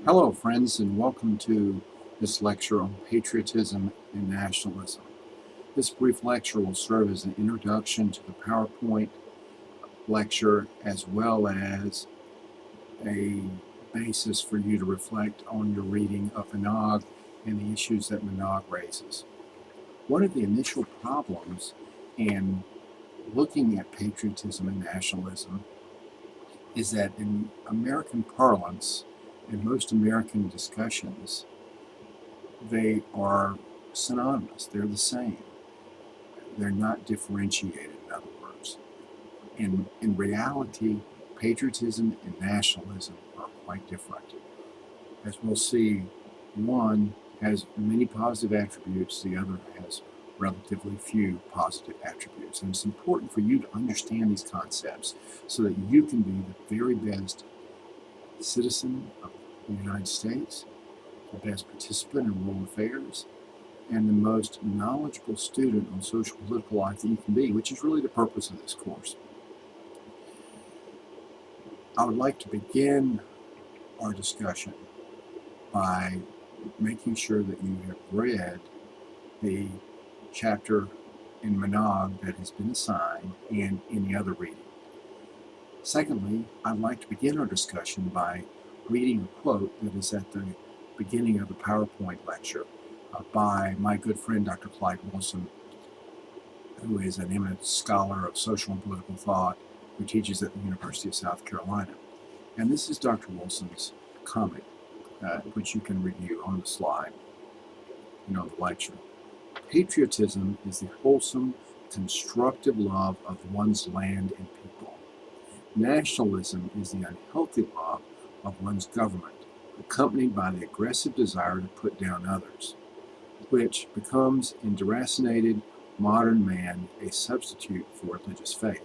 Hello, friends, and welcome to this lecture on patriotism and nationalism. This brief lecture will serve as an introduction to the PowerPoint lecture as well as a basis for you to reflect on your reading of Minogue and the issues that Minogue raises. One of the initial problems in looking at patriotism and nationalism is that in American parlance, in most American discussions, they are synonymous. They're the same. They're not differentiated, in other words. In reality, patriotism and nationalism are quite different. As we'll see, one has many positive attributes, the other has relatively few positive attributes. And it's important for you to understand these concepts so that you can be the very best citizen of the United States, the best participant in world affairs, and the most knowledgeable student on social and political life that you can be, which is really the purpose of this course. I would like to begin our discussion by making sure that you have read the chapter in Minogue that has been assigned and any other reading. Secondly, I'd like to begin our discussion by reading a quote that is at the beginning of the PowerPoint lecture by my good friend Dr. Clyde Wilson, who is an eminent scholar of social and political thought who teaches at the University of South Carolina. And this is Dr. Wilson's comment, which you can review on the slide and on the lecture. Patriotism is the wholesome, constructive love of one's land and people. Nationalism is the unhealthy love of one's government, accompanied by the aggressive desire to put down others, which becomes, in deracinated modern man, a substitute for religious faith.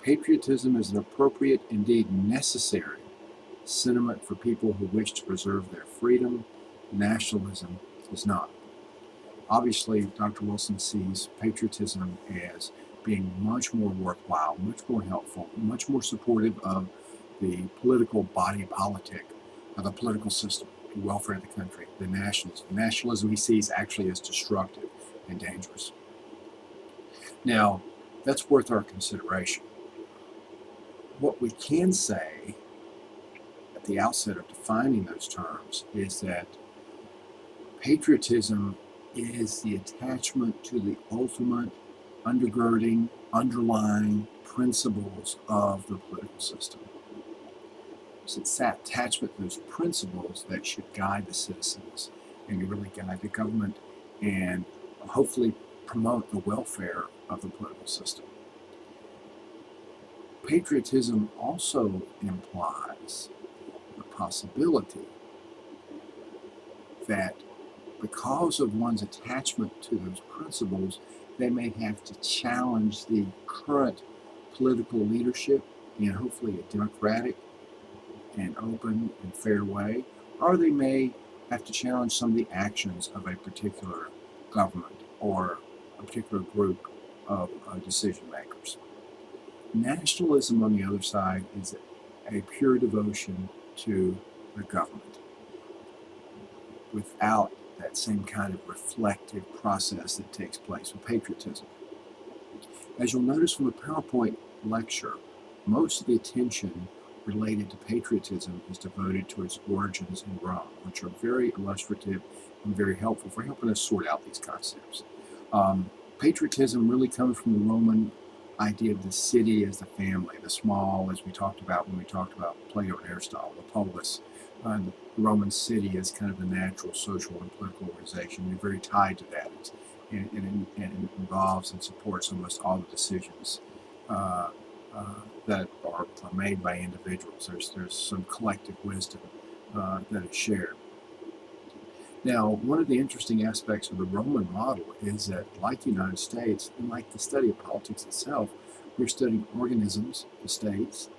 Patriotism is an appropriate, indeed necessary, sentiment for people who wish to preserve their freedom. Nationalism is not. Obviously, Dr. Wilson sees patriotism as being much more worthwhile, much more helpful, much more supportive of the political body politic, of the political system, the welfare of the country, than nationalism. Nationalism he sees actually as destructive and dangerous. Now, that's worth our consideration. What we can say at the outset of defining those terms is that patriotism is the attachment to the ultimate undergirding, underlying principles of the political system. So it's that attachment to those principles that should guide the citizens and really guide the government and hopefully promote the welfare of the political system. Patriotism also implies the possibility that because of one's attachment to those principles, they may have to challenge the current political leadership in hopefully a democratic and open and fair way, or they may have to challenge some of the actions of a particular government or a particular group of decision makers. Nationalism, on the other side, is a pure devotion to the government without that same kind of reflective process that takes place with patriotism. As you'll notice from the PowerPoint lecture, most of the attention related to patriotism is devoted to its origins in Rome, which are very illustrative and very helpful for helping us sort out these concepts. Patriotism really comes from the Roman idea of the city as the family, the small, as we talked about when we talked about Plato and Aristotle, the polis, the Roman city as kind of the natural social and political organization. We're very tied to that, and it involves and supports almost all the decisions that are made by individuals. There's some collective wisdom that is shared. Now, one of the interesting aspects of the Roman model is that, like the United States, and like the study of politics itself, we're studying organisms, the states,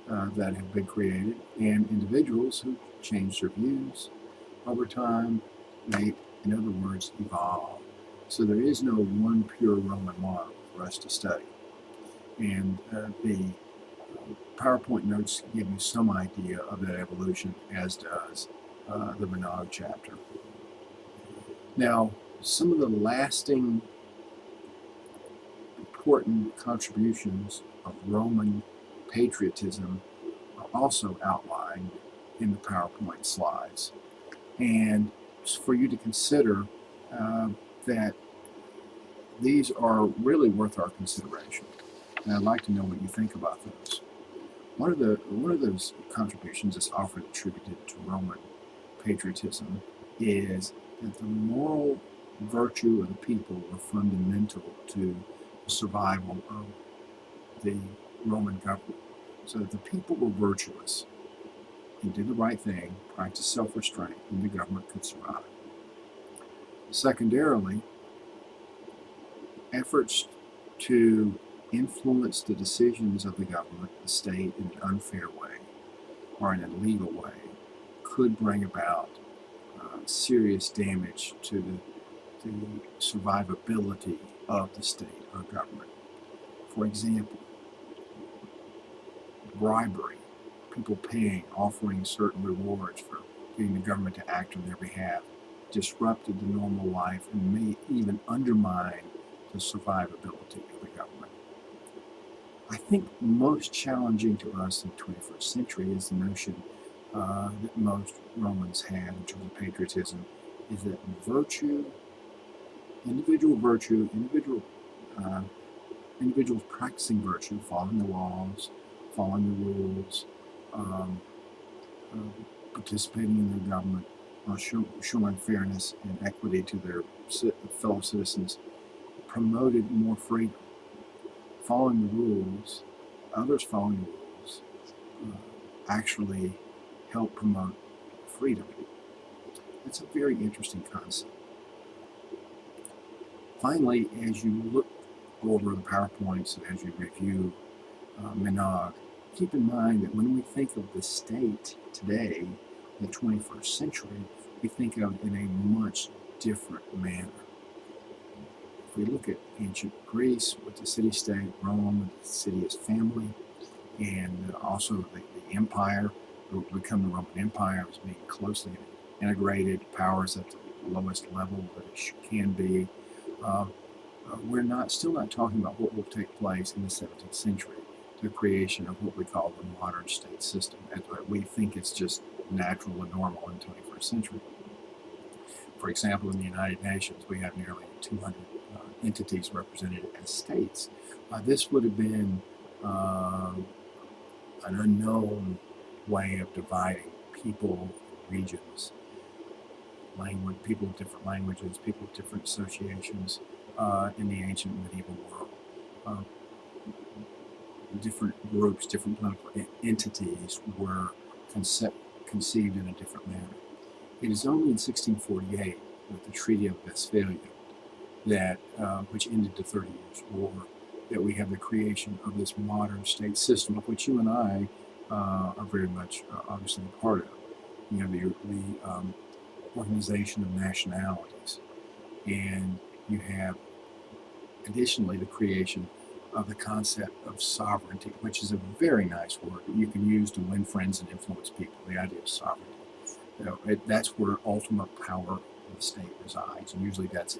that have been created, and individuals who change their views over time, they, in other words, evolve. So there is no one pure Roman model for us to study. And the PowerPoint notes give you some idea of that evolution, as does the Monog chapter. Now, some of the lasting important contributions of Roman patriotism are also outlined in the PowerPoint slides. And for you to consider that these are really worth our consideration. And I'd like to know what you think about those. One of those contributions that's often attributed to Roman patriotism is that the moral virtue of the people were fundamental to the survival of the Roman government. So that the people were virtuous and did the right thing, practiced self-restraint, and the government could survive. Secondarily, efforts to influence the decisions of the government, the state, in an unfair way or in an illegal way could bring about serious damage to the survivability of the state or government. For example, bribery, people paying, offering certain rewards for getting the government to act on their behalf, disrupted the normal life and may even undermine the survivability of the government. I think most challenging to us in the 21st century is the notion that most Romans had in terms of patriotism, is that individuals practicing virtue, following the laws, following the rules, participating in their government, showing fairness and equity to their fellow citizens, promoted more freedom. Following the rules, others following the rules, actually help promote freedom. It's a very interesting concept. Finally, as you look over the PowerPoints and as you review Monog, keep in mind that when we think of the state today, in the 21st century, we think of it in a much different manner. If we look at ancient Greece with the city-state, Rome, the city as family, and also the empire, what would become the Roman Empire, was being closely integrated, powers at the lowest level that it can be. We're still not talking about what will take place in the 17th century, the creation of what we call the modern state system. And we think it's just natural and normal in the 21st century. For example, in the United Nations, we have nearly 200 entities represented as states. This would have been an unknown way of dividing people, regions, people of different languages, people of different associations in the ancient medieval world. Different groups, different political entities were conceived in a different manner. It is only in 1648, with the Treaty of Westphalia, that which ended the 30 Years' War, that we have the creation of this modern state system, of which you and I are very much obviously a part of. You have the Organization of Nationalities, and you have additionally the creation of the concept of sovereignty, which is a very nice word that you can use to win friends and influence people, the idea of sovereignty. That's where ultimate power of the state resides, and usually that's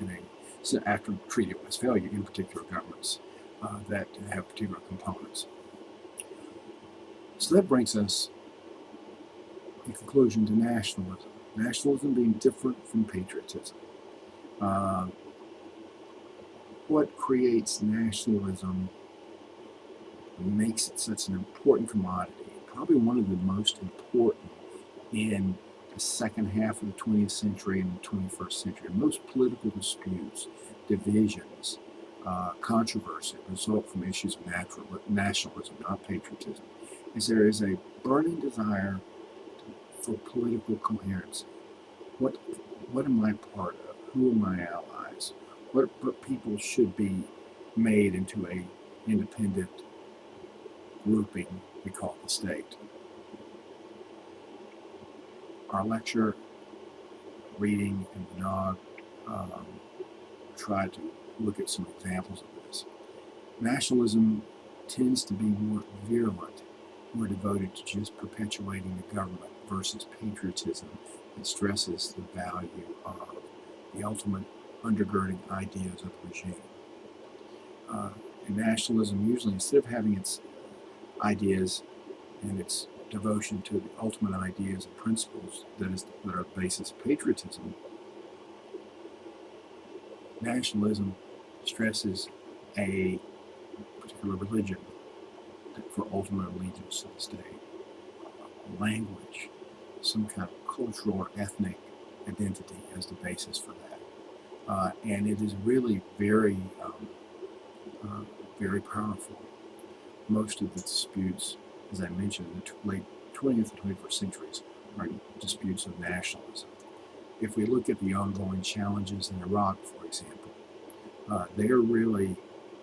after the Treaty of Westphalia, in particular governments that have particular components. So that brings us, in conclusion, to nationalism. Nationalism being different from patriotism. What creates nationalism makes it such an important commodity, probably one of the most important in the second half of the 20th century and the 21st century. Most political disputes, divisions, controversy result from issues of nationalism, not patriotism. There is a burning desire for political coherence. What am I part of? Who are my allies? What people should be made into a independent grouping we call the state. Our lecture, reading, and Monog tried to look at some examples of this. Nationalism tends to be more virulent who are devoted to just perpetuating the government, versus patriotism that stresses the value of the ultimate undergirding ideas of the regime. And nationalism usually, instead of having its ideas and its devotion to the ultimate ideas and principles that are the basis of patriotism, nationalism stresses a particular religion for ultimate allegiance to the state, language, some kind of cultural or ethnic identity as the basis for that. And it is really very, very powerful. Most of the disputes, as I mentioned, in the late 20th and 21st centuries are disputes of nationalism. If we look at the ongoing challenges in Iraq, for example, they are really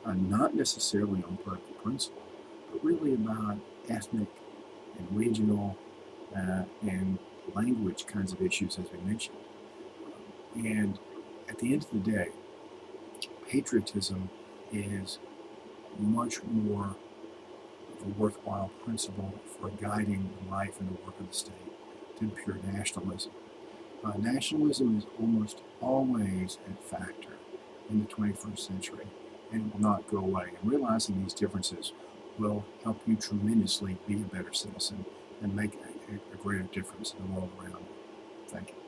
not necessarily on political principle, but really about ethnic and regional and language kinds of issues, as we mentioned. And at the end of the day, patriotism is much more of a worthwhile principle for guiding the life and the work of the state than pure nationalism. Nationalism is almost always a factor in the 21st century and will not go away. And realizing these differences will help you tremendously be a better citizen and make a greater difference in the world around you. Thank you.